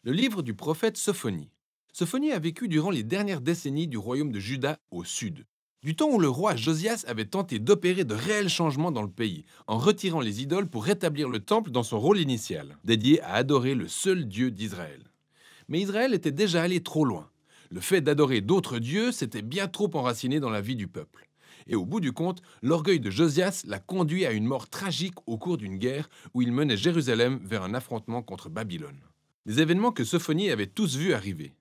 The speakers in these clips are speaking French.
Le livre du prophète Sophonie. Sophonie a vécu durant les dernières décennies du royaume de Juda au sud. Du temps où le roi Josias avait tenté d'opérer de réels changements dans le pays, en retirant les idoles pour rétablir le temple dans son rôle initial, dédié à adorer le seul Dieu d'Israël. Mais Israël était déjà allé trop loin. Le fait d'adorer d'autres dieux s'était bien trop enraciné dans la vie du peuple. Et au bout du compte, l'orgueil de Josias l'a conduit à une mort tragique au cours d'une guerre où il menait Jérusalem vers un affrontement contre Babylone. Des événements que Sophonie avait tous vus arriver.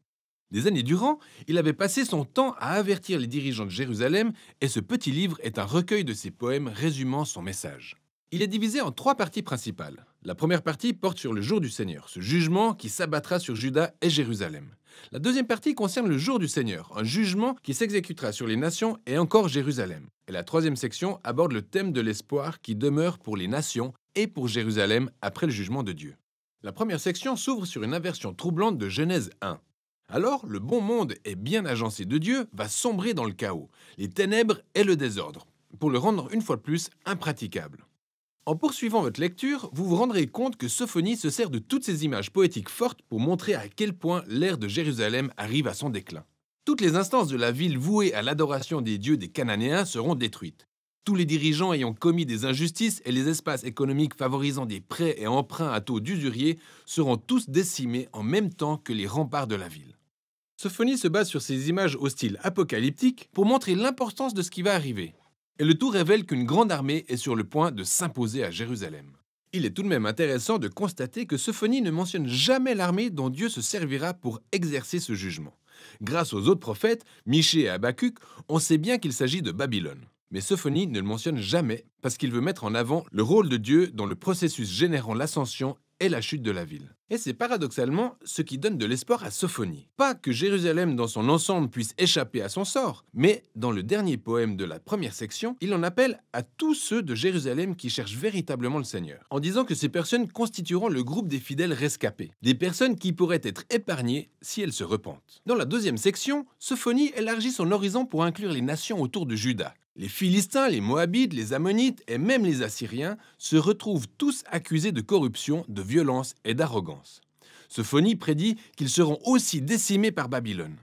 Des années durant, il avait passé son temps à avertir les dirigeants de Jérusalem et ce petit livre est un recueil de ses poèmes résumant son message. Il est divisé en trois parties principales. La première partie porte sur le jour du Seigneur, ce jugement qui s'abattra sur Juda et Jérusalem. La deuxième partie concerne le jour du Seigneur, un jugement qui s'exécutera sur les nations et encore Jérusalem. Et la troisième section aborde le thème de l'espoir qui demeure pour les nations et pour Jérusalem après le jugement de Dieu. La première section s'ouvre sur une inversion troublante de Genèse 1. Alors, le bon monde et bien agencé de Dieu va sombrer dans le chaos, les ténèbres et le désordre, pour le rendre une fois de plus impraticable. En poursuivant votre lecture, vous vous rendrez compte que Sophonie se sert de toutes ces images poétiques fortes pour montrer à quel point l'ère de Jérusalem arrive à son déclin. Toutes les instances de la ville vouées à l'adoration des dieux des Cananéens seront détruites. Tous les dirigeants ayant commis des injustices et les espaces économiques favorisant des prêts et emprunts à taux d'usurier seront tous décimés en même temps que les remparts de la ville. Sophonie se base sur ces images au style apocalyptique pour montrer l'importance de ce qui va arriver. Et le tout révèle qu'une grande armée est sur le point de s'imposer à Jérusalem. Il est tout de même intéressant de constater que Sophonie ne mentionne jamais l'armée dont Dieu se servira pour exercer ce jugement. Grâce aux autres prophètes, Michée et Habacuc, on sait bien qu'il s'agit de Babylone. Mais Sophonie ne le mentionne jamais parce qu'il veut mettre en avant le rôle de Dieu dans le processus générant l'ascension et la chute de la ville. Et c'est paradoxalement ce qui donne de l'espoir à Sophonie. Pas que Jérusalem dans son ensemble puisse échapper à son sort, mais dans le dernier poème de la première section, il en appelle à tous ceux de Jérusalem qui cherchent véritablement le Seigneur, en disant que ces personnes constitueront le groupe des fidèles rescapés, des personnes qui pourraient être épargnées si elles se repentent. Dans la deuxième section, Sophonie élargit son horizon pour inclure les nations autour de Juda. Les Philistins, les Moabites, les Ammonites et même les Assyriens se retrouvent tous accusés de corruption, de violence et d'arrogance. Sophonie prédit qu'ils seront aussi décimés par Babylone.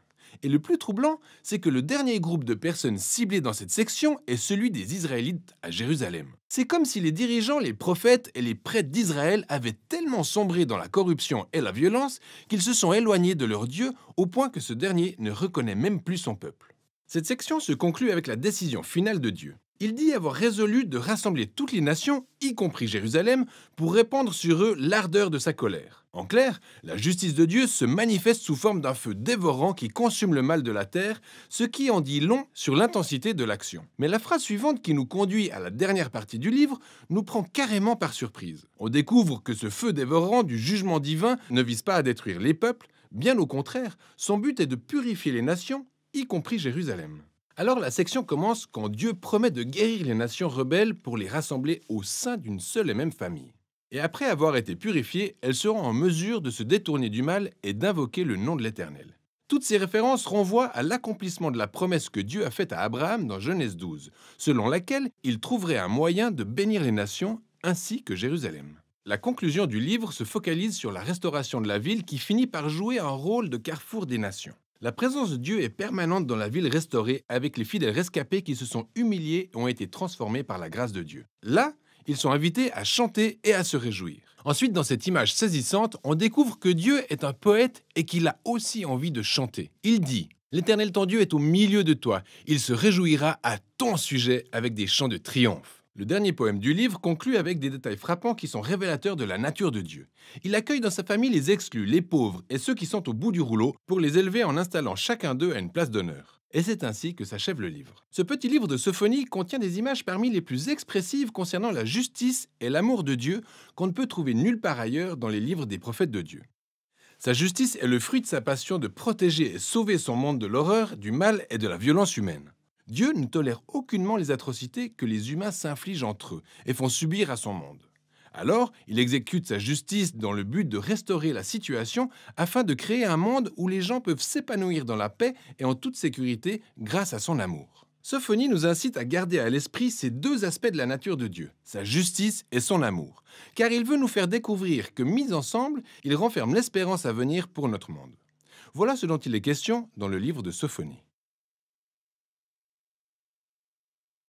Et le plus troublant, c'est que le dernier groupe de personnes ciblées dans cette section est celui des Israélites à Jérusalem. C'est comme si les dirigeants, les prophètes et les prêtres d'Israël avaient tellement sombré dans la corruption et la violence qu'ils se sont éloignés de leur Dieu au point que ce dernier ne reconnaît même plus son peuple. Cette section se conclut avec la décision finale de Dieu. Il dit avoir résolu de rassembler toutes les nations, y compris Jérusalem, pour répandre sur eux l'ardeur de sa colère. En clair, la justice de Dieu se manifeste sous forme d'un feu dévorant qui consume le mal de la terre, ce qui en dit long sur l'intensité de l'action. Mais la phrase suivante qui nous conduit à la dernière partie du livre nous prend carrément par surprise. On découvre que ce feu dévorant du jugement divin ne vise pas à détruire les peuples, bien au contraire, son but est de purifier les nations, y compris Jérusalem. Alors la section commence quand Dieu promet de guérir les nations rebelles pour les rassembler au sein d'une seule et même famille. Et après avoir été purifiées, elles seront en mesure de se détourner du mal et d'invoquer le nom de l'Éternel. Toutes ces références renvoient à l'accomplissement de la promesse que Dieu a faite à Abraham dans Genèse 12, selon laquelle il trouverait un moyen de bénir les nations ainsi que Jérusalem. La conclusion du livre se focalise sur la restauration de la ville qui finit par jouer un rôle de carrefour des nations. La présence de Dieu est permanente dans la ville restaurée avec les fidèles rescapés qui se sont humiliés et ont été transformés par la grâce de Dieu. Là, ils sont invités à chanter et à se réjouir. Ensuite, dans cette image saisissante, on découvre que Dieu est un poète et qu'il a aussi envie de chanter. Il dit « L'Éternel ton Dieu est au milieu de toi. Il se réjouira à ton sujet avec des chants de triomphe. » Le dernier poème du livre conclut avec des détails frappants qui sont révélateurs de la nature de Dieu. Il accueille dans sa famille les exclus, les pauvres et ceux qui sont au bout du rouleau pour les élever en installant chacun d'eux à une place d'honneur. Et c'est ainsi que s'achève le livre. Ce petit livre de Sophonie contient des images parmi les plus expressives concernant la justice et l'amour de Dieu qu'on ne peut trouver nulle part ailleurs dans les livres des prophètes de Dieu. Sa justice est le fruit de sa passion de protéger et sauver son monde de l'horreur, du mal et de la violence humaine. Dieu ne tolère aucunement les atrocités que les humains s'infligent entre eux et font subir à son monde. Alors, il exécute sa justice dans le but de restaurer la situation afin de créer un monde où les gens peuvent s'épanouir dans la paix et en toute sécurité grâce à son amour. Sophonie nous incite à garder à l'esprit ces deux aspects de la nature de Dieu, sa justice et son amour, car il veut nous faire découvrir que, mis ensemble, ils renferment l'espérance à venir pour notre monde. Voilà ce dont il est question dans le livre de Sophonie.